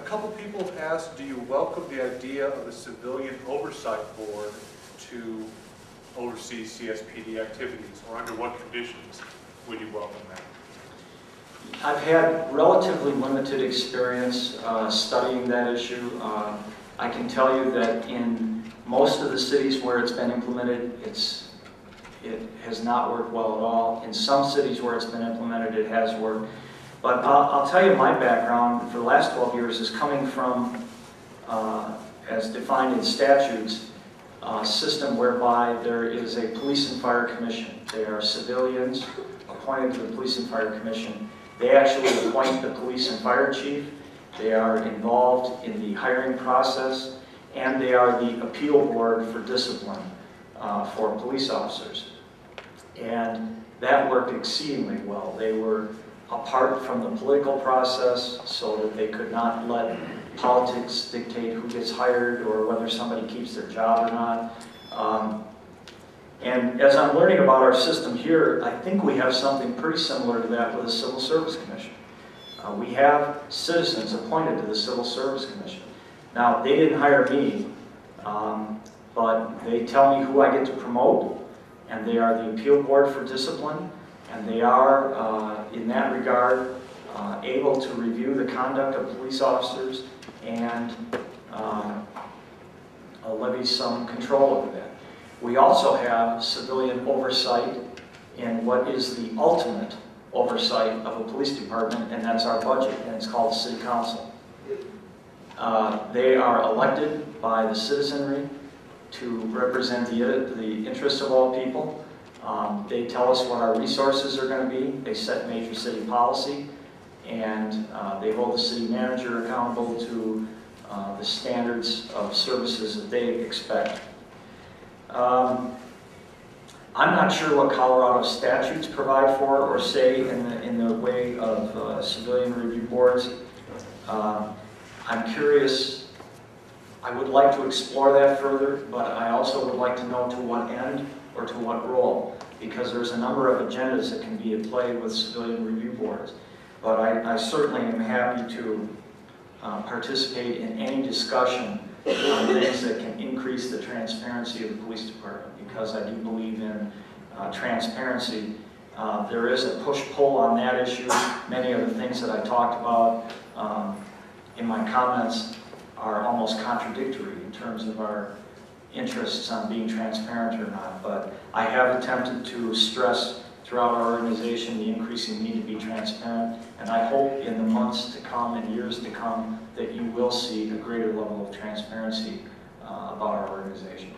couple people have asked, do you welcome the idea of a civilian oversight board to oversee CSPD activities, or under what conditions would you welcome that? I've had relatively limited experience studying that issue. I can tell you that in most of the cities where it's been implemented, it has not worked well at all. In some cities where it's been implemented, it has worked. But I'll tell you, my background for the last 12 years is coming from, as defined in statutes, a system whereby there is a police and fire commission. They are civilians appointed to the police and fire commission. They actually appoint the police and fire chief. They are involved in the hiring process, and they are the appeal board for discipline for police officers. And that worked exceedingly well. They were apart from the political process so that they could not let politics dictate who gets hired or whether somebody keeps their job or not. And as I'm learning about our system here, I think we have something pretty similar to that with the Civil Service Commission. We have citizens appointed to the Civil Service Commission. Now, they didn't hire me, but they tell me who I get to promote, and they are the appeal board for discipline, and they are, in that regard, able to review the conduct of police officers and levy some control over that. We also have civilian oversight in what is the ultimate oversight of a police department, and that's our budget, and it's called the City Council. They are elected by the citizenry to represent the interests of all people. They tell us what our resources are going to be. They set major city policy, and they hold the city manager accountable to the standards of services that they expect. I'm not sure what Colorado statutes provide for or say in the way of civilian review boards. I'm curious. I would like to explore that further, but I also would like to know to what end or to what role, because there's a number of agendas that can be at play with civilian review boards. But I certainly am happy to participate in any discussion on things that can increase the transparency of the police department, because I do believe in transparency. There is a push-pull on that issue. Many of the things that I talked about in my comments are almost contradictory in terms of our interests on being transparent or not. But I have attempted to stress throughout our organization the increasing need to be transparent, and I hope in the months to come and years to come that you will see a greater level of transparency about our organization.